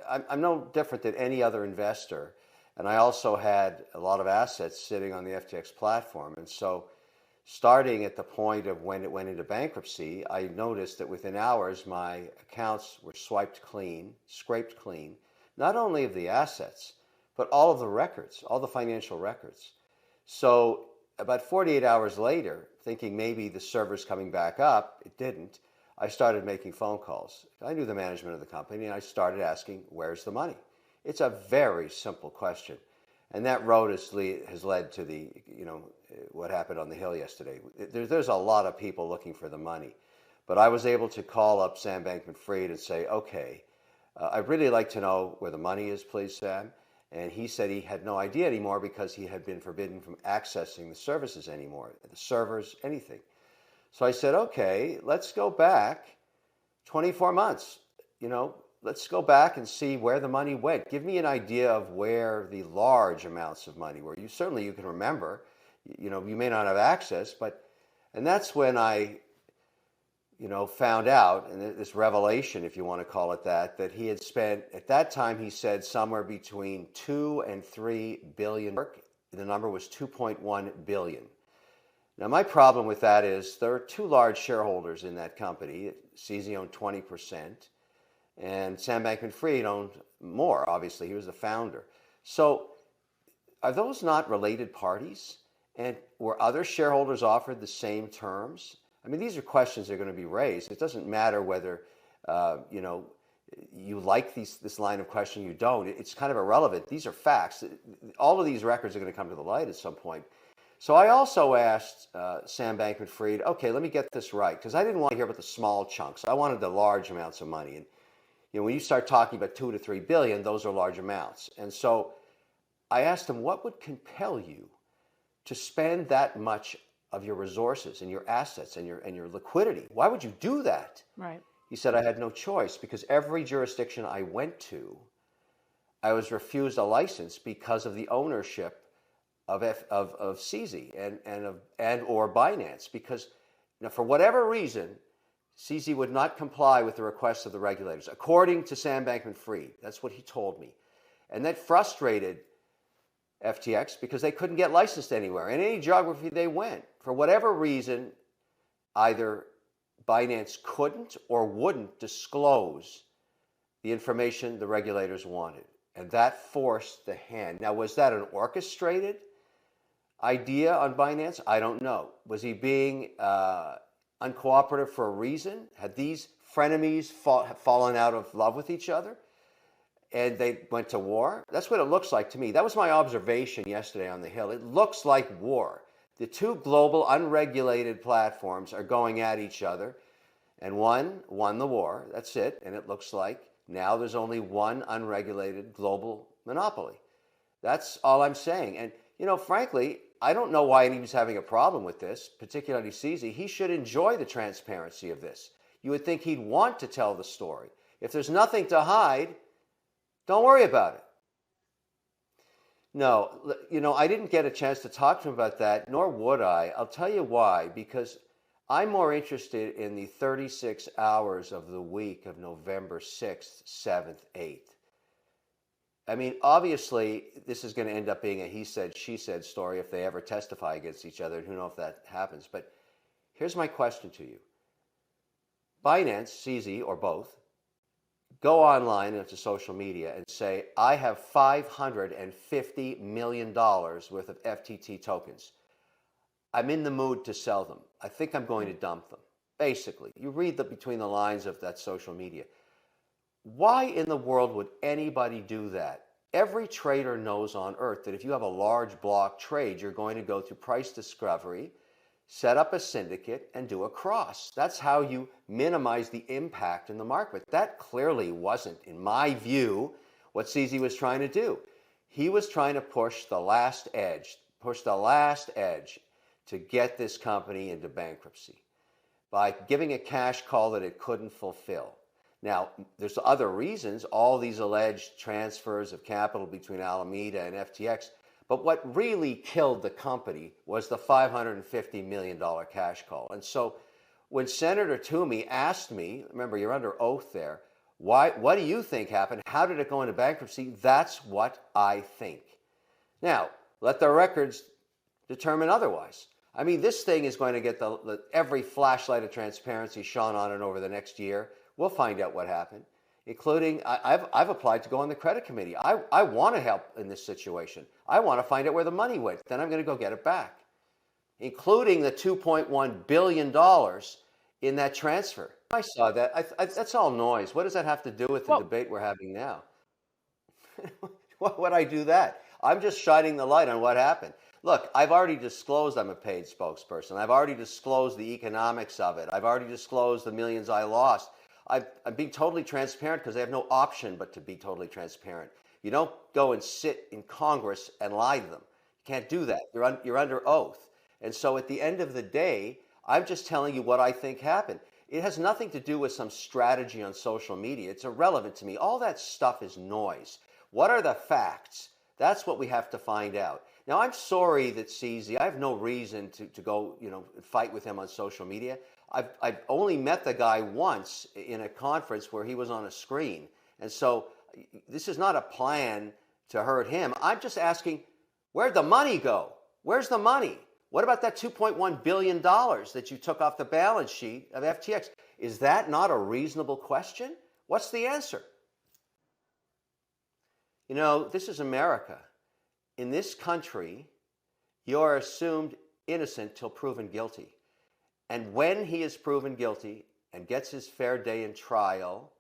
I'm no different than any other investor. And I also had a lot of assets sitting on the FTX platform. And so starting at the point of when it went into bankruptcy, I noticed that within hours, my accounts were swiped clean, scraped clean, not only of the assets, but all of the records, all the financial records. So about 48 hours later, thinking maybe the server's coming back up, it didn't. I started making phone calls. I knew the management of the company, and I started asking, where's the money? It's a very simple question. And that road has led to the, what happened on the Hill yesterday. There's a lot of people looking for the money. But I was able to call up Sam Bankman-Fried and say, okay, I'd really like to know where the money is, please, Sam. And he said he had no idea anymore because he had been forbidden from accessing the services anymore, the servers, anything. So I said, okay, let's go back 24 months. Let's go back and see where the money went. Give me an idea of where the large amounts of money were. You can remember. You may not have access, and that's when I, found out, and this revelation, if you want to call it that he had spent, at that time, he said somewhere between 2 and 3 billion. The number was 2.1 billion. Now, my problem with that is there are two large shareholders in that company. CZ owned 20%, and Sam Bankman-Fried owned more, obviously. He was the founder. So are those not related parties? And were other shareholders offered the same terms? I mean, these are questions that are going to be raised. It doesn't matter whether, you like this line of questioning, you don't. It's kind of irrelevant. These are facts. All of these records are going to come to the light at some point. So I also asked Sam Bankman-Fried, okay, let me get this right, because I didn't want to hear about the small chunks. I wanted the large amounts of money. And when you start talking about 2 to 3 billion, those are large amounts. And so I asked him, what would compel you to spend that much of your resources and your assets and your liquidity? Why would you do that? Right. He said, I had no choice, because every jurisdiction I went to, I was refused a license because of the ownership of CZ and or Binance, because for whatever reason, CZ would not comply with the requests of the regulators, according to Sam Bankman-Fried. That's what he told me. And that frustrated FTX because they couldn't get licensed anywhere. In any geography they went, for whatever reason, either Binance couldn't or wouldn't disclose the information the regulators wanted. And that forced the hand. Now, was that an orchestrated idea on Binance? I don't know. Was he being uncooperative for a reason? Had these frenemies fallen out of love with each other and they went to war? That's what it looks like to me. That was my observation yesterday on the Hill. It looks like war. The two global unregulated platforms are going at each other, and one won the war. That's it. And it looks like now there's only one unregulated global monopoly. That's all I'm saying. And, frankly, I don't know why anyone's having a problem with this, particularly CZ. He should enjoy the transparency of this. You would think he'd want to tell the story. If there's nothing to hide, don't worry about it. No, I didn't get a chance to talk to him about that, nor would I. I'll tell you why, because I'm more interested in the 36 hours of the week of November 6th, 7th, 8th. I mean, obviously, this is going to end up being a he said, she said story if they ever testify against each other, and who knows if that happens. But here's my question to you. Binance, CZ, or both, go online into social media and say, I have $550 million worth of FTT tokens. I'm in the mood to sell them. I think I'm going to dump them. Basically, you read between the lines of that social media. Why in the world would anybody do that? Every trader knows on earth that if you have a large block trade, you're going to go through price discovery, set up a syndicate, and do a cross. That's how you minimize the impact in the market. But that clearly wasn't, in my view, what CZ was trying to do. He was trying to push the last edge to get this company into bankruptcy by giving a cash call that it couldn't fulfill. Now, there's other reasons, all these alleged transfers of capital between Alameda and FTX, but what really killed the company was the $550 million cash call. And so when Senator Toomey asked me, remember, you're under oath there, Why? What do you think happened? How did it go into bankruptcy? That's what I think. Now, let the records determine otherwise. I mean, this thing is going to get every flashlight of transparency shone on it over the next year. We'll find out what happened, including I've applied to go on the credit committee. I want to help in this situation. I want to find out where the money went. Then I'm going to go get it back, including the $2.1 billion in that transfer. I saw that. That's all noise. What does that have to do with the debate we're having now? Why would I do that? I'm just shining the light on what happened. Look, I've already disclosed I'm a paid spokesperson. I've already disclosed the economics of it. I've already disclosed the millions I lost. I'm being totally transparent because I have no option but to be totally transparent. You don't go and sit in Congress and lie to them. You can't do that. You're under oath. And so at the end of the day, I'm just telling you what I think happened. It has nothing to do with some strategy on social media. It's irrelevant to me. All that stuff is noise. What are the facts? That's what we have to find out. Now, I'm sorry that CZ, I have no reason to go, fight with him on social media. I've only met the guy once in a conference where he was on a screen. And so this is not a plan to hurt him. I'm just asking, where'd the money go? Where's the money? What about that $2.1 billion that you took off the balance sheet of FTX? Is that not a reasonable question? What's the answer? This is America. In this country, you are assumed innocent till proven guilty. And when he is proven guilty and gets his fair day in trial,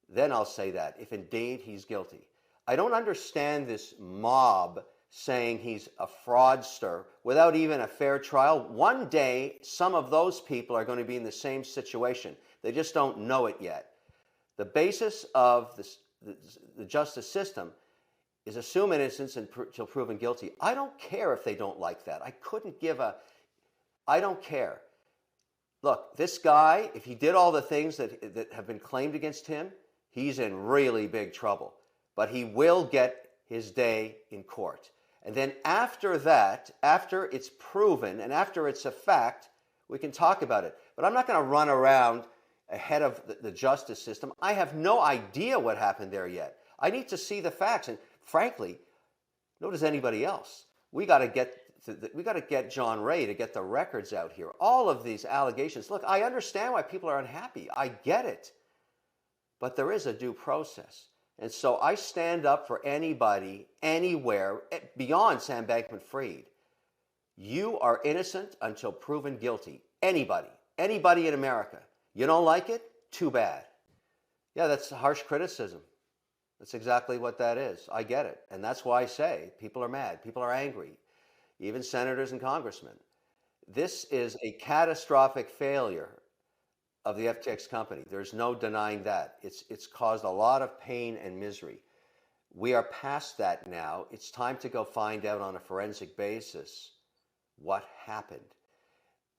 then I'll say that, if indeed he's guilty. I don't understand this mob saying he's a fraudster without even a fair trial. One day, some of those people are going to be in the same situation. They just don't know it yet. The basis of the justice system is assume innocence until proven guilty. I don't care if they don't like that. I don't care. Look, this guy, if he did all the things that have been claimed against him, he's in really big trouble. But he will get his day in court. And then after that, after it's proven and after it's a fact, we can talk about it. But I'm not going to run around ahead of the justice system. I have no idea what happened there yet. I need to see the facts. And frankly, nor does anybody else. We got to get John Ray to get the records out here. All of these allegations. Look, I understand why people are unhappy. I get it. But there is a due process. And so I stand up for anybody, anywhere, beyond Sam Bankman-Fried. You are innocent until proven guilty. Anybody in America. You don't like it? Too bad. Yeah, that's harsh criticism. That's exactly what that is. I get it. And that's why I say people are mad. People are angry. Even senators and congressmen. This is a catastrophic failure of the FTX company. There's no denying that. It's caused a lot of pain and misery. We are past that now. It's time to go find out on a forensic basis what happened.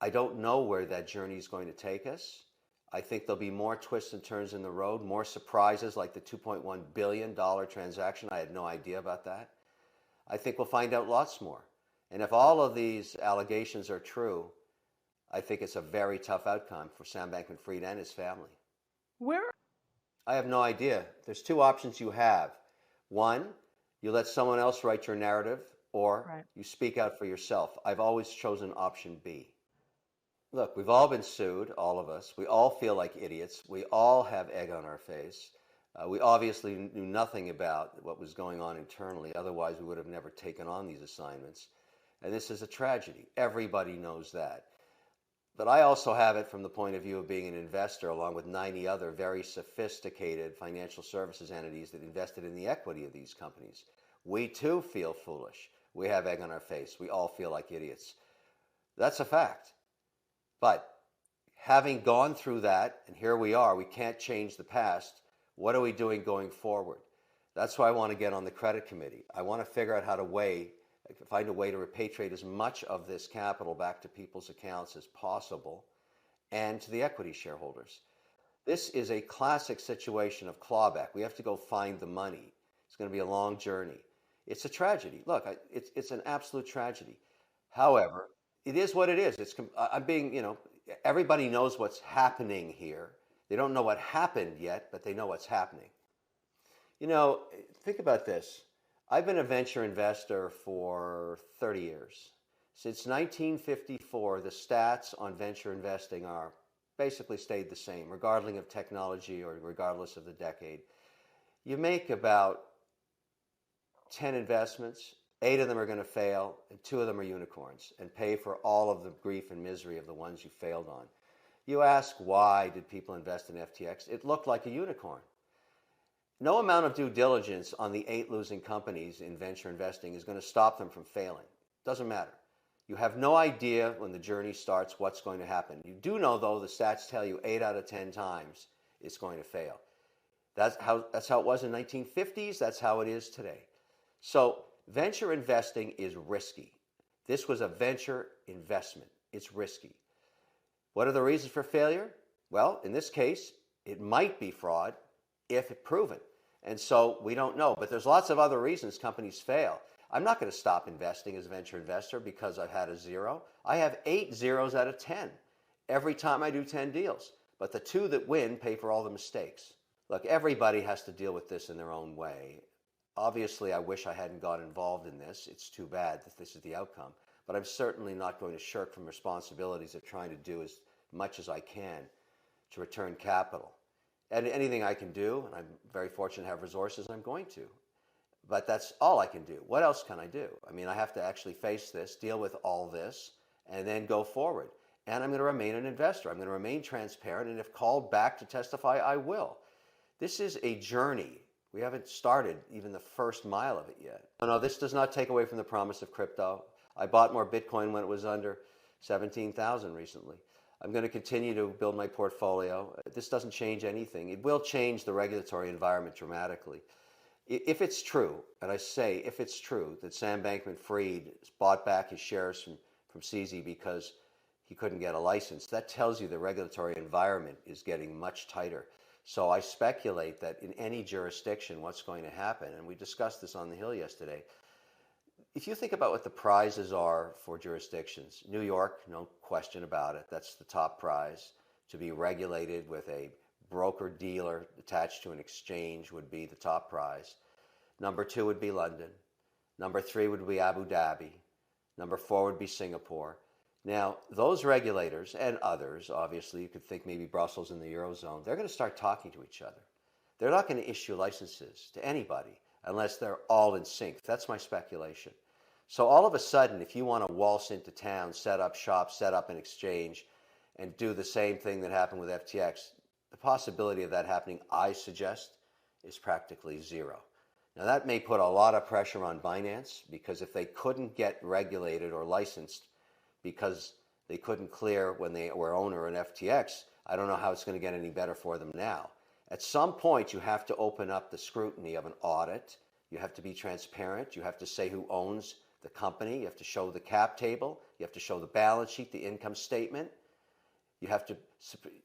I don't know where that journey is going to take us. I think there'll be more twists and turns in the road, more surprises like the $2.1 billion transaction. I had no idea about that. I think we'll find out lots more. And if all of these allegations are true, I think it's a very tough outcome for Sam Bankman-Fried and his family. Where? I have no idea. There's two options you have. One, you let someone else write your narrative, or you speak out for yourself. I've always chosen option B. Look, we've all been sued, all of us. We all feel like idiots. We all have egg on our face. We obviously knew nothing about what was going on internally. Otherwise, we would have never taken on these assignments. And this is a tragedy. Everybody knows that. But I also have it from the point of view of being an investor, along with 90 other very sophisticated financial services entities that invested in the equity of these companies. We too feel foolish. We have egg on our face. We all feel like idiots. That's a fact. But having gone through that, and here we are, we can't change the past. What are we doing going forward? That's why I want to get on the credit committee. I want to figure out how to find a way to repatriate as much of this capital back to people's accounts as possible and to the equity shareholders. This is a classic situation of clawback. We have to go find the money. It's going to be a long journey. It's a tragedy. Look, it's an absolute tragedy. However, it is what it is. I'm being, everybody knows what's happening here. They don't know what happened yet, but they know what's happening. You know, think about this. I've been a venture investor for 30 years. Since 1954, the stats on venture investing are basically stayed the same, regardless of technology or regardless of the decade. You make about 10 investments, 8 of them are going to fail, and 2 of them are unicorns, and pay for all of the grief and misery of the ones you failed on. You ask, why did people invest in FTX? It looked like a unicorn. No amount of due diligence on the 8 losing companies in venture investing is going to stop them from failing. Doesn't matter. You have no idea when the journey starts what's going to happen. You do know, though, the stats tell you 8 out of 10 times it's going to fail. That's how it was in the 1950s. That's how it is today. So venture investing is risky. This was a venture investment. It's risky. What are the reasons for failure? Well, in this case, it might be fraud if proven. And so we don't know. But there's lots of other reasons companies fail. I'm not going to stop investing as a venture investor because I've had a 0. I have 8 zeros out of 10 every time I do 10 deals. But the 2 that win pay for all the mistakes. Look, everybody has to deal with this in their own way. Obviously, I wish I hadn't got involved in this. It's too bad that this is the outcome. But I'm certainly not going to shirk from responsibilities of trying to do as much as I can to return capital. And anything I can do, and I'm very fortunate to have resources, I'm going to. But that's all I can do. What else can I do? I mean, I have to actually face this, deal with all this, and then go forward. And I'm going to remain an investor. I'm going to remain transparent, and if called back to testify, I will. This is a journey. We haven't started even the first mile of it yet. No, this does not take away from the promise of crypto. I bought more Bitcoin when it was under 17,000 recently. I'm going to continue to build my portfolio. This doesn't change anything. It will change the regulatory environment dramatically. If it's true, and I say if it's true, that Sam Bankman-Fried bought back his shares from CZ because he couldn't get a license, that tells you the regulatory environment is getting much tighter. So I speculate that in any jurisdiction, what's going to happen, and we discussed this on the Hill yesterday, if you think about what the prizes are for jurisdictions, New York, no question about it, that's the top prize. To be regulated with a broker-dealer attached to an exchange would be the top prize. Number 2 would be London. Number 3 would be Abu Dhabi. Number 4 would be Singapore. Now, those regulators and others, obviously, you could think maybe Brussels and the Eurozone, they're going to start talking to each other. They're not going to issue licenses to anybody unless they're all in sync. That's my speculation. So all of a sudden, if you want to waltz into town, set up shop, set up an exchange, and do the same thing that happened with FTX, the possibility of that happening, I suggest, is practically 0. Now, that may put a lot of pressure on Binance, because if they couldn't get regulated or licensed because they couldn't clear when they were owner in FTX, I don't know how it's going to get any better for them now. At some point, you have to open up the scrutiny of an audit. You have to be transparent. You have to say who owns the company. You have to show the cap table. You have to show the balance sheet, the income statement. You have to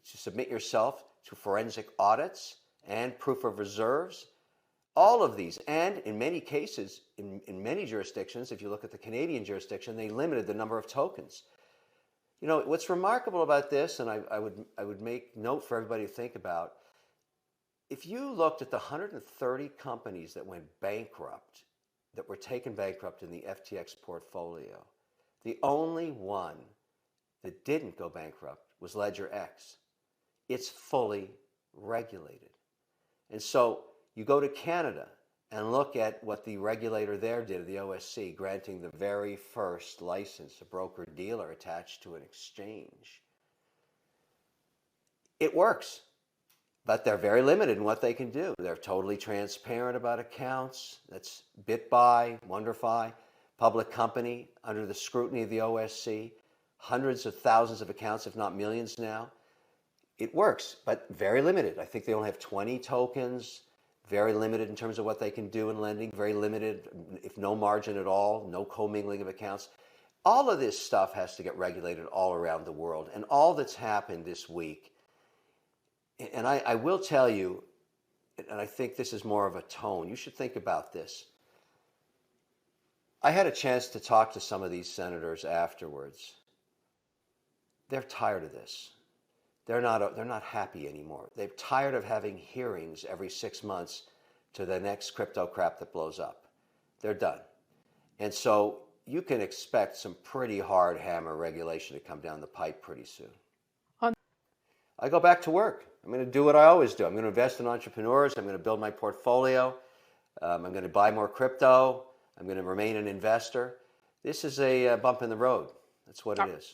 submit yourself to forensic audits and proof of reserves. All of these, and in many cases, in many jurisdictions, if you look at the Canadian jurisdiction, they limited the number of tokens. You know, what's remarkable about this, and I would make note for everybody to think about, if you looked at the 130 companies that went bankrupt, that were taken bankrupt in the FTX portfolio, the only one that didn't go bankrupt was Ledger X. It's fully regulated. And so you go to Canada and look at what the regulator there did, the OSC, granting the very first license, a broker-dealer attached to an exchange. It works, but they're very limited in what they can do. They're totally transparent about accounts. That's BitBuy, WonderFi, public company under the scrutiny of the OSC, hundreds of thousands of accounts, if not millions now. It works, but very limited. I think they only have 20 tokens. Very limited in terms of what they can do in lending, very limited, if no margin at all, no commingling of accounts. All of this stuff has to get regulated all around the world. And all that's happened this week, and I will tell you, and I think this is more of a tone, you should think about this. I had a chance to talk to some of these senators afterwards. They're tired of this. they're not happy anymore. They're tired of having hearings every 6 months to the next crypto crap that blows up. They're done. And so you can expect some pretty hard hammer regulation to come down the pipe pretty soon. I go back to work. I'm going to do what I always do. I'm going to invest in entrepreneurs. I'm going to build my portfolio. I'm going to buy more crypto. I'm going to remain an investor. This is a bump in the road. That's what it is.